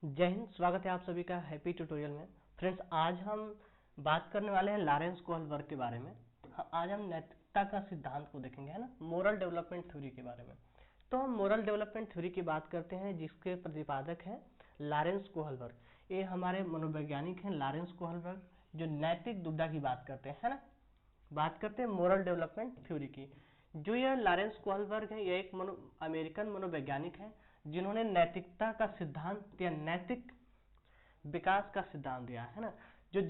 जय हिंद। स्वागत है आप सभी का हैप्पी ट्यूटोरियल में। फ्रेंड्स, आज हम बात करने वाले हैं लॉरेंस कोहलबर्ग के बारे में। आज हम नैतिकता का सिद्धांत को देखेंगे, है ना, मोरल डेवलपमेंट थ्योरी के बारे में। तो हम मोरल डेवलपमेंट थ्योरी की बात करते हैं, जिसके प्रतिपादक हैं लॉरेंस कोहलबर्ग। ये हमारे मनोवैज्ञानिक हैं लॉरेंस कोहलबर्ग, जो नैतिक दुविधा की बात करते हैं, है ना। बात करते हैं मोरल डेवलपमेंट थ्योरी की। जो यह लॉरेंस कोहलबर्ग है, यह एक अमेरिकन मनोवैज्ञानिक है, जिन्होंने नैतिकता का सिद्धांत या नैतिक विकास का सिद्धांत दिया है ना। जो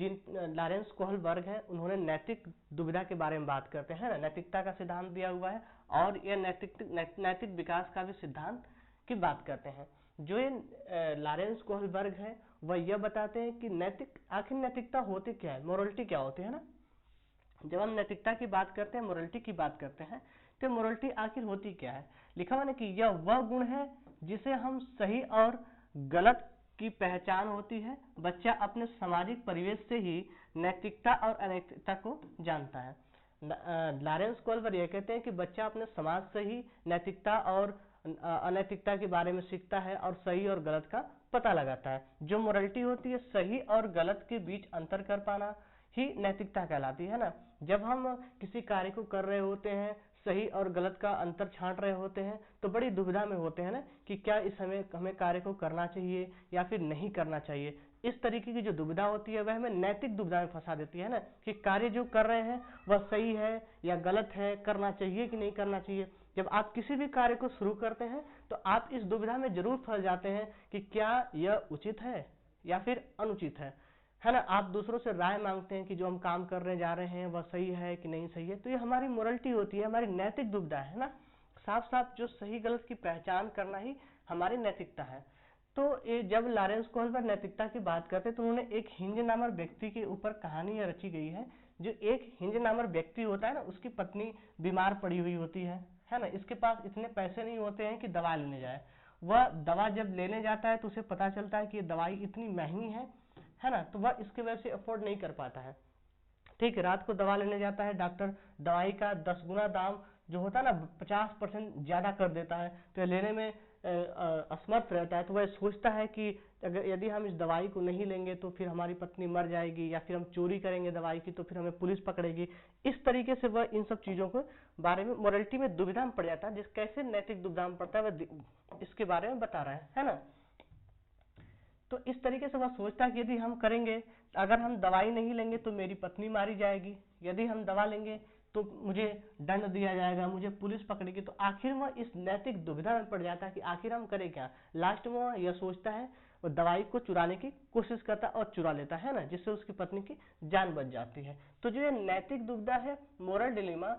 लॉरेंस कोहलबर्ग है, उन्होंने नैतिक दुविधा के बारे में बात करते हैं ना, नैतिकता का सिद्धांत दिया हुआ है और यह नैतिक विकास का भी सिद्धांत की बात करते हैं। जो ये लॉरेंस कोहलबर्ग है, वह यह बताते हैं कि आखिर नैतिकता होती क्या है, मोरलिटी क्या होती है ना। जब हम नैतिकता की बात करते हैं, मोरलिटी की बात करते हैं, तो मोरलिटी आखिर होती क्या है। लिखा हुआ ना कि यह वह गुण है जिसे हम सही और गलत की पहचान होती है। बच्चा अपने सामाजिक परिवेश से ही नैतिकता और अनैतिकता को जानता है। लॉरेंस कोहलबर्ग ये कहते हैं कि बच्चा अपने समाज से ही नैतिकता और अनैतिकता के बारे में सीखता है और सही और गलत का पता लगाता है। जो मोरलिटी होती है, सही और गलत के बीच अंतर कर पाना ही नैतिकता कहलाती है ना। जब हम किसी कार्य को कर रहे होते हैं, सही और गलत का अंतर छांट रहे होते हैं, तो बड़ी दुविधा में होते हैं ना कि क्या इस हमें कार्य को करना चाहिए या फिर नहीं करना चाहिए। इस तरीके की जो दुविधा होती है, वह हमें नैतिक दुविधा में फंसा देती है ना, कि कार्य जो कर रहे हैं वह सही है या गलत है, करना चाहिए कि नहीं करना चाहिए। जब आप किसी भी कार्य को शुरू करते हैं, तो आप इस दुविधा में जरूर फंस जाते हैं कि क्या यह उचित है या फिर अनुचित है ना। आप दूसरों से राय मांगते हैं कि जो हम काम करने जा रहे हैं वह सही है कि नहीं सही है। तो ये हमारी मोरलिटी होती है, हमारी नैतिक दुविधा है ना। साफ साफ जो सही गलत की पहचान करना ही हमारी नैतिकता है। तो ये जब लॉरेंस कोहलबर्ग नैतिकता की बात करते हैं, तो उन्होंने एक हिंज नामक व्यक्ति के ऊपर कहानी रची गई है। जो एक हिंज नामक व्यक्ति होता है ना, उसकी पत्नी बीमार पड़ी हुई होती है ना। इसके पास इतने पैसे नहीं होते हैं कि दवा लेने जाए। वह दवा जब लेने जाता है, तो उसे पता चलता है कि ये दवाई इतनी महंगी है ना, तो वह इसके वजह से अफोर्ड नहीं कर पाता है। ठीक है, रात को दवा लेने जाता है, डॉक्टर दवाई का 10 गुना दाम जो होता है ना, 50% ज्यादा कर देता है, तो लेने में असमर्थ रहता है। तो वह सोचता है कि अगर यदि हम इस दवाई को नहीं लेंगे तो फिर हमारी पत्नी मर जाएगी, या फिर हम चोरी करेंगे दवाई की तो फिर हमें पुलिस पकड़ेगी। इस तरीके से वह इन सब चीजों के बारे में मोरलिटी में दुविधा में पड़ जाता है। जिस कैसे नैतिक दुविधा में पड़ता है, वह इसके बारे में बता रहा है ना। तो इस तरीके से वह सोचता है कि यदि हम करेंगे, अगर हम दवाई नहीं लेंगे तो मेरी पत्नी मारी जाएगी, यदि हम दवा लेंगे तो मुझे दंड दिया जाएगा, मुझे पुलिस पकड़ेगी। तो आखिर वह इस नैतिक दुविधा में पड़ जाता है कि आखिर हम करें क्या। लास्ट में वह यह सोचता है, वह दवाई को चुराने की कोशिश करता है और चुरा लेता है ना, जिससे उसकी पत्नी की जान बच जाती है। तो जो ये नैतिक दुविधा है, मोरल डिलेमा,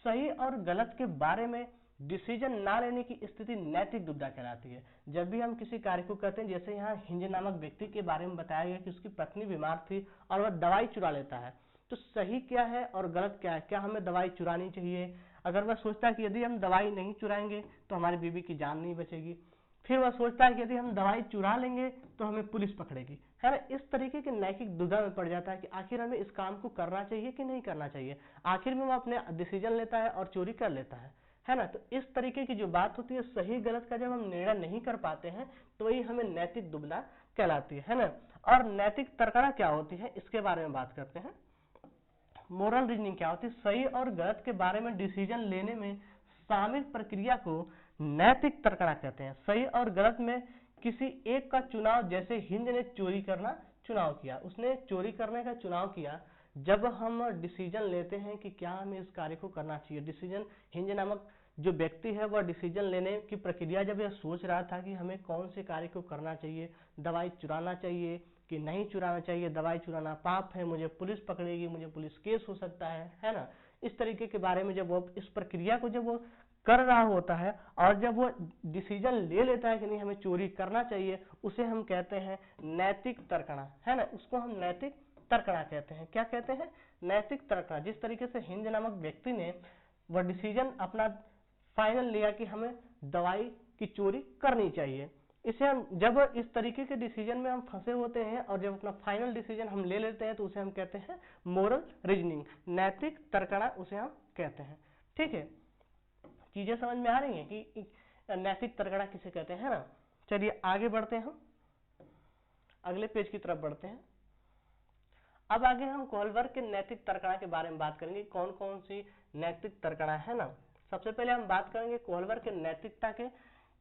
सही और गलत के बारे में डिसीजन ना लेने की स्थिति नैतिक दुविधा कहलाती है। जब भी हम किसी कार्य को करते हैं, जैसे यहाँ हिंज नामक व्यक्ति के बारे में बताया गया कि उसकी पत्नी बीमार थी और वह दवाई चुरा लेता है। तो सही क्या है और गलत क्या है, क्या हमें दवाई चुरानी चाहिए। अगर वह सोचता है कि यदि हम दवाई नहीं चुराएंगे तो हमारी बीवी की जान नहीं बचेगी, फिर वह सोचता है कि यदि हम दवाई चुरा लेंगे तो हमें पुलिस पकड़ेगी, है ना। इस तरीके के नैतिक दुविधा में पड़ जाता है कि आखिर हमें इस काम को करना चाहिए कि नहीं करना चाहिए। आखिर में वह अपने डिसीजन लेता है और चोरी कर लेता है ना। तो इस तरीके की जो बात होती है, सही गलत का जब हम निर्णय नहीं कर पाते हैं, तो वही हमें नैतिक दुविधा कहलाती है ना। और नैतिक तर्कना क्या होती है, इसके बारे में बात करते हैं। मोरल रीजनिंग क्या होती है, सही और गलत के बारे में डिसीजन लेने में शामिल प्रक्रिया को नैतिक तर्कना कहते हैं। सही और गलत में किसी एक का चुनाव, जैसे हिंज ने चोरी करना चुनाव किया, उसने चोरी करने का चुनाव किया। जब हम डिसीजन लेते हैं कि क्या हमें इस कार्य को करना चाहिए, डिसीजन, हिंज नामक जो व्यक्ति है वह डिसीजन लेने की प्रक्रिया जब यह सोच रहा था कि हमें कौन से कार्य को करना चाहिए, दवाई चुराना चाहिए कि नहीं चुराना चाहिए, दवाई चुराना पाप है, मुझे पुलिस पकड़ेगी, मुझे पुलिस केस हो सकता है ना। इस तरीके के बारे में जब वो इस प्रक्रिया को जब वो कर रहा होता है और जब वो डिसीजन ले लेता है कि नहीं हमें चोरी करना चाहिए, उसे हम कहते हैं नैतिक तर्कना, है ना। उसको हम नैतिक तर्कना कहते हैं। क्या कहते हैं, नैतिक तर्कना। जिस तरीके से हिंज नामक व्यक्ति ने वह डिसीजन अपना फाइनल लिया कि हमें दवाई की चोरी करनी चाहिए, इसे हम जब इस तरीके के डिसीजन में हम फंसे होते हैं और जब अपना फाइनल डिसीजन हम ले लेते हैं, तो उसे हम कहते हैं मोरल रीजनिंग, नैतिक तर्कना उसे हम कहते हैं। ठीक है, चीजें समझ में आ रही हैं कि नैतिक तर्कना किसे कहते हैं ना। चलिए आगे बढ़ते हैं हम। अगले पेज की तरफ बढ़ते हैं। अब आगे हम कोहलबर्ग के नैतिक तर्कणा के बारे में बात करेंगे, कौन कौन सी नैतिक तर्कणा है ना। सबसे पहले हम बात करेंगे कोहलबर्ग के नैतिकता के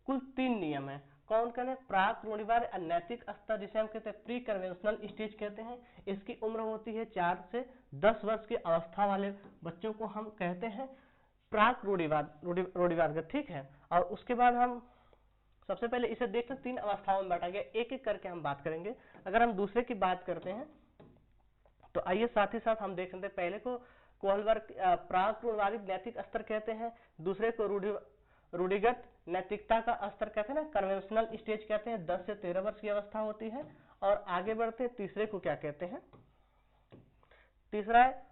कुल 3 नियम है। कौन कौन है? प्राक रूढ़िवाद नैतिक स्तर, जिसे हम कहते हैं प्री कन्वेंशनल स्टेज कहते हैं। इसकी उम्र होती है 4 से 10 वर्ष की अवस्था वाले बच्चों को हम कहते हैं प्राक रूढ़िवाद, ठीक है। और उसके बाद हम सबसे पहले इसे देखते 3 अवस्थाओं में बांटा गया, एक एक करके हम बात करेंगे। अगर हम दूसरे की बात करते हैं तो आइए साथ ही साथ हम देख लेते हैं। पहले को कोहलबर्ग प्राक रूढ़िवादी नैतिक स्तर कहते हैं, दूसरे को रूढ़िगत नैतिकता का स्तर कहते हैं ना, कन्वेंशनल स्टेज कहते हैं, 10 से 13 वर्ष की अवस्था होती है। और आगे बढ़ते हैं, तीसरे को क्या कहते हैं? तीसरा है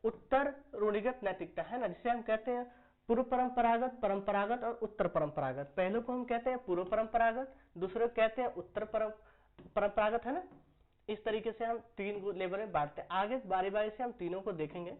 उत्तर रूढ़िगत नैतिकता, है ना, जिसे हम कहते हैं पूर्व परंपरागत, परंपरागत और उत्तर परंपरागत। पहले को हम कहते हैं पूर्व परंपरागत, दूसरे को कहते हैं उत्तर परंपरागत, है ना। इस तरीके से हम 3 लेवल में बांटते हैं। आगे बारी बारी से हम तीनों को देखेंगे,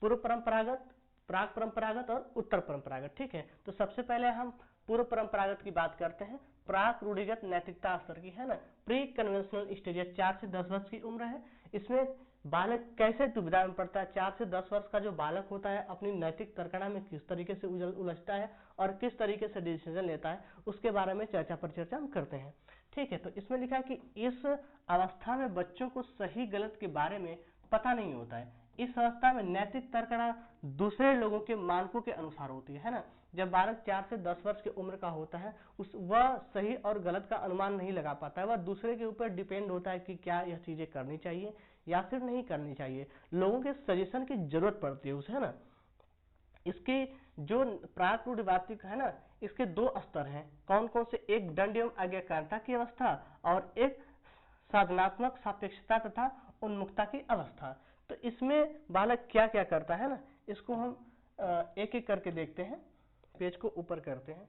पूर्व परंपरागत, प्राक परंपरागत और उत्तर परंपरागत, ठीक है। तो सबसे पहले हम पूर्व परंपरागत की बात करते हैं, प्राक रूढ़िगत नैतिकता स्तर की, है ना। प्री कन्वेंशनल स्टेज 4 से 10 वर्ष की उम्र है। इसमें बालक कैसे दुविधा में पड़ता है, 4 से 10 वर्ष का जो बालक होता है अपनी नैतिक तर्कणा में किस तरीके से उलझता है और किस तरीके से डिसीजन लेता है, उसके बारे में चर्चा हम करते हैं, ठीक है। तो इसमें लिखा है कि इस अवस्था में बच्चों को सही गलत के बारे में पता नहीं होता है। इस अवस्था में नैतिक तर्कणा दूसरे लोगों के मानकों के अनुसार होती है ना। जब बालक 4 से 10 वर्ष की उम्र का होता है वह सही और गलत का अनुमान नहीं लगा पाता है, वह दूसरे के ऊपर डिपेंड होता है कि क्या यह चीजें करनी चाहिए या फिर नहीं करनी चाहिए। लोगों के सजेशन की जरूरत पड़ती है उसे, है ना। इसके जो प्राक रूढ़िवादिक है ना, इसके 2 स्तर हैं। कौन कौन से? एक दंड एवं आज्ञाकारिता की अवस्था और एक साधनात्मक सापेक्षता तथा उन्मुखता की अवस्था। तो इसमें बालक क्या क्या करता है ना, इसको हम एक एक करके देखते हैं। पेज को ऊपर करते हैं।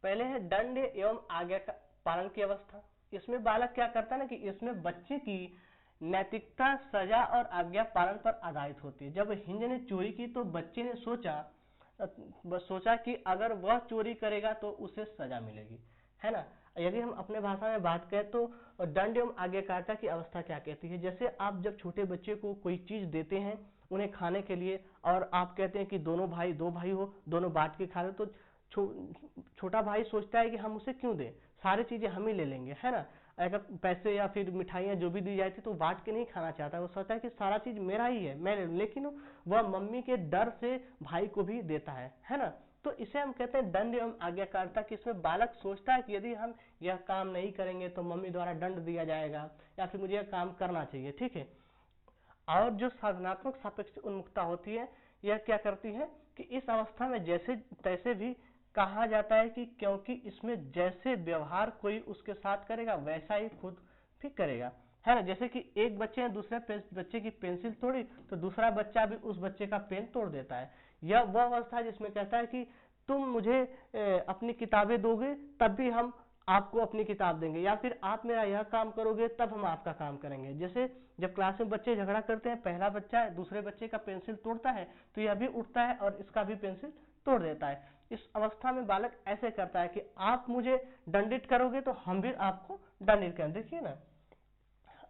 पहले है दंड एवं आज्ञा पालन की अवस्था। इसमें बालक क्या करता है ना कि इसमें बच्चे की नैतिकता सजा और आज्ञा पालन पर आधारित होती है। जब हिंज ने चोरी की तो बच्चे ने सोचा कि अगर वह चोरी करेगा तो उसे सजा मिलेगी, है ना। यदि हम अपने भाषा में बात करें तो दंड एवं आज्ञाकारिता की अवस्था क्या कहती है? जैसे आप जब छोटे बच्चे को कोई चीज देते हैं उन्हें खाने के लिए, और आप कहते हैं कि दो भाई हो, दोनों बांट के खा रहे, तो छोटा भाई सोचता है कि हम उसे क्यों दें, सारी चीजें हम ही ले लेंगे, है ना। अगर पैसे या फिर मिठाइयाँ जो भी दी जाती तो बांट के नहीं खाना चाहता, वो सोचता है कि सारा चीज मेरा ही है, मैं ले लूं। लेकिन वह मम्मी के डर से भाई को भी देता है ना। तो इसे हम कहते हैं दंड एवं आज्ञाकारिता की। इसमें बालक सोचता है कि यदि हम यह काम नहीं करेंगे तो मम्मी द्वारा दंड दिया जाएगा या फिर मुझे यह काम करना चाहिए, ठीक है। और जो साधनात्मक सापेक्ष उन्मुखता होती है, यह क्या करती है कि इस अवस्था में जैसे तैसे भी कहा जाता है कि क्योंकि इसमें जैसे व्यवहार कोई उसके साथ करेगा वैसा ही खुद भी करेगा, है ना। जैसे कि एक बच्चे ने दूसरे बच्चे की पेंसिल तोड़ी तो दूसरा बच्चा भी उस बच्चे का पेन तोड़ देता है। यह वह अवस्था है जिसमें कहता है कि तुम मुझे अपनी किताबें दोगे तब भी हम आपको अपनी किताब देंगे, या फिर आप मेरा यह काम करोगे तब हम आपका काम करेंगे। जैसे जब क्लास में बच्चे झगड़ा करते हैं, पहला बच्चा दूसरे बच्चे का पेंसिल तोड़ता है तो यह भी उठता है और इसका भी पेंसिल तोड़ देता है। इस अवस्था में बालक ऐसे करता है कि आप मुझे दंडित करोगे तो हम भी आपको दंडित करेंगे। देखिए ना,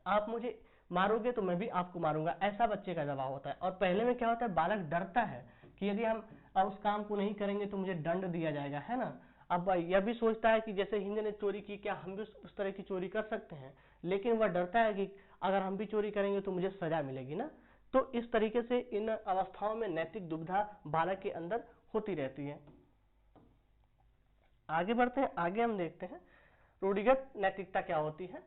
आप मुझे मारोगे तो मैं भी आपको मारूंगा, ऐसा बच्चे का दबाव होता है। और पहले में क्या होता है, बालक डरता है कि यदि हम उस काम को नहीं करेंगे तो मुझे दंड दिया जाएगा, है ना। अब यह भी सोचता है कि जैसे हिंद ने चोरी की, क्या हम भी उस तरह की चोरी कर सकते हैं, लेकिन वह डरता है कि अगर हम भी चोरी करेंगे तो मुझे सजा मिलेगी ना। तो इस तरीके से इन अवस्थाओं में नैतिक दुविधा बालक के अंदर होती रहती है। आगे बढ़ते हैं, आगे हम देखते हैं रूढ़िगत नैतिकता क्या होती है।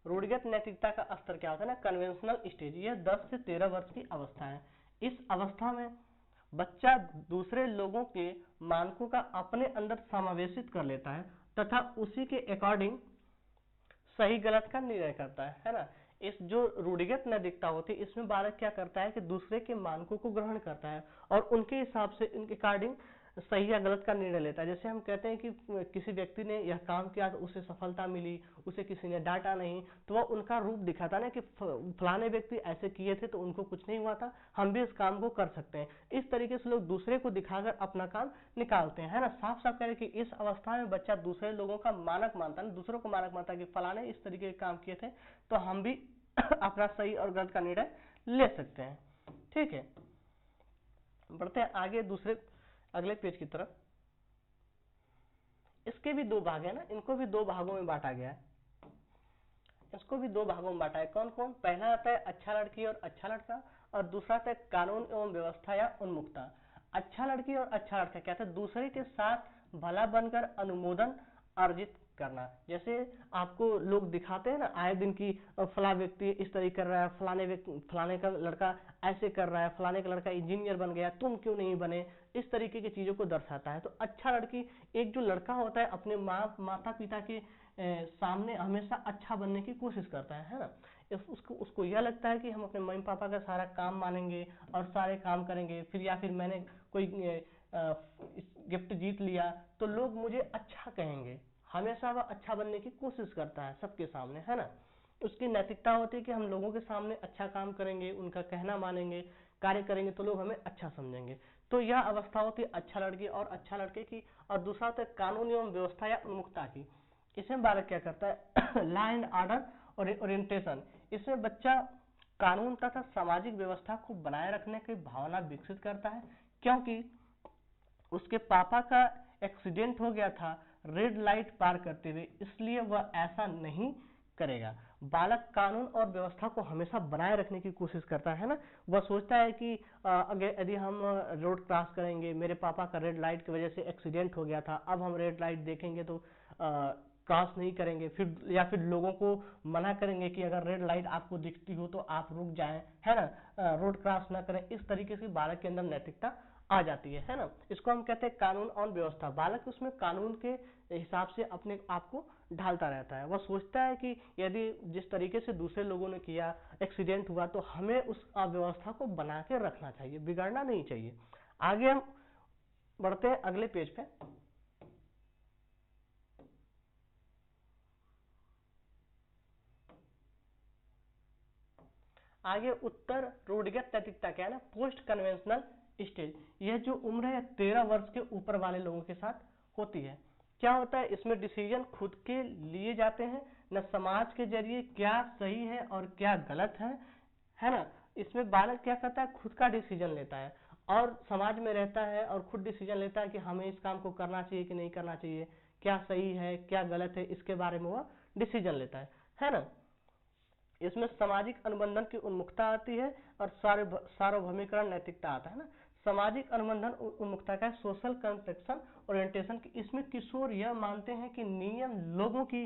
रूढ़िगत नैतिकता का स्तर क्या होता है ना, कन्वेंशनल स्टेज। यह 10 से 13 वर्ष की अवस्था है। इस अवस्था में बच्चा दूसरे लोगों के मानकों का अपने अंदर समावेशित कर लेता है तथा उसी के अकॉर्डिंग सही गलत का निर्णय करता है ना। इस जो रूढ़िगत नैतिकता होती है इसमें बालक क्या करता है कि दूसरे के मानकों को ग्रहण करता है और उनके हिसाब से, उनके अकॉर्डिंग सही या गलत का निर्णय लेता है। जैसे हम कहते हैं कि किसी व्यक्ति ने यह काम किया तो उसे सफलता मिली, उसे किसी ने डांटा नहीं, तो वह उनका रूप दिखाता ना कि फलाने व्यक्ति ऐसे किए थे तो उनको कुछ नहीं हुआ था, हम भी इस काम को कर सकते हैं। इस तरीके से लोग दूसरे को दिखाकर अपना काम निकालते हैं, है ना। साफ साफ कह रहे कि इस अवस्था में बच्चा दूसरे लोगों का मानक मानता है, दूसरों को मानक मानता है कि फलाने इस तरीके के काम किए थे तो हम भी अपना सही और गलत का निर्णय ले सकते हैं। ठीक है, बढ़ते हैं आगे दूसरे अगले पेज की तरफ। इसके भी दो भाग है ना, इनको भी दो भागों में बांटा गया है, इसको भी दो भागों में बांटा है। कौन कौन? पहला आता है अच्छा लड़की और अच्छा लड़का, और दूसरा आता है कानून एवं व्यवस्था या उन्मुक्ता। अच्छा लड़की और अच्छा लड़का क्या था? दूसरे के साथ भला बनकर अनुमोदन अर्जित करना। जैसे आपको लोग दिखाते हैं ना आए दिन की फला व्यक्ति इस तरीके कर रहा है, फलाने का लड़का ऐसे कर रहा है, फलाने का लड़का इंजीनियर बन गया, तुम क्यों नहीं बने, इस तरीके की चीजों को दर्शाता है। तो अच्छा लड़की, एक जो लड़का होता है अपने माता पिता के सामने हमेशा अच्छा बनने की कोशिश करता है ना। उसको यह लगता है कि हम अपने मम्मी पापा का सारा काम मानेंगे और सारे काम करेंगे, फिर या फिर मैंने कोई गिफ्ट जीत लिया तो लोग मुझे अच्छा कहेंगे, हमेशा वह अच्छा बनने की कोशिश करता है सबके सामने, है ना। उसकी नैतिकता होती है कि हम लोगों के सामने अच्छा काम करेंगे, उनका कहना मानेंगे, कार्य करेंगे तो लोग हमें अच्छा समझेंगे। तो यह अवस्था होती है अच्छा लड़की और अच्छा लड़के की। और दूसरा होता है कानून एवं व्यवस्था या उन्मुक्ता की। इसमें बालक क्या करता है? लॉ एंड ऑर्डर और ओरिएंटेशन। इसमें बच्चा कानून तथा सामाजिक व्यवस्था को बनाए रखने की भावना विकसित करता है, क्योंकि उसके पापा का एक्सीडेंट हो गया था रेड लाइट पार करते हुए, इसलिए वह ऐसा नहीं करेगा। बालक कानून और व्यवस्था को हमेशा बनाए रखने की कोशिश करता है ना। वह सोचता है कि अगर यदि हम रोड क्रॉस करेंगे, मेरे पापा का रेड लाइट की वजह से एक्सीडेंट हो गया था, अब हम रेड लाइट देखेंगे तो क्रॉस नहीं करेंगे, फिर या फिर लोगों को मना करेंगे कि अगर रेड लाइट आपको दिखती हो तो आप रुक जाएं, है ना, रोड क्रॉस ना करें। इस तरीके से बालक के अंदर नैतिकता आ जाती है ना। इसको हम कहते हैं कानून और व्यवस्था। बालक उसमें कानून के हिसाब से अपने आप को ढालता रहता है। वह सोचता है कि यदि जिस तरीके से दूसरे लोगों ने किया, एक्सीडेंट हुआ, तो हमें उस व्यवस्था को बना के रखना चाहिए, बिगड़ना नहीं चाहिए। आगे हम बढ़ते हैं अगले पेज पे। आगे उत्तर रूढ़िगत नैतिकता क्या है ना, पोस्ट कन्वेंशनल स्टेज। यह जो उम्र है 13 वर्ष के ऊपर वाले लोगों के साथ होती है। क्या होता है इसमें? डिसीजन खुद के लिए जाते हैं, न समाज के जरिए क्या सही है और क्या गलत है ना। इसमें बालक क्या करता है? खुद का डिसीजन लेता है और समाज में रहता है और खुद डिसीजन लेता है कि हमें इस काम को करना चाहिए कि नहीं करना चाहिए, क्या सही है क्या गलत है, इसके बारे में वह डिसीजन लेता है ना। इसमें सामाजिक अनुबंधन की उन्मुखता आती है और सार्वभौमिकरण नैतिकता आता है ना। सामाजिक अनुबंधन उन्मुखता का सोशल कंस्ट्रक्शन ओरिएंटेशन की। इसमें किशोर यह मानते हैं कि नियम लोगों की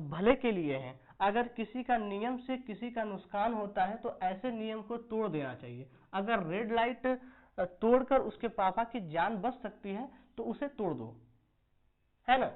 भले के लिए हैं। अगर किसी का नियम से किसी का नुकसान होता है तो ऐसे नियम को तोड़ देना चाहिए। अगर रेड लाइट तोड़कर उसके पापा की जान बच सकती है तो उसे तोड़ दो, है ना।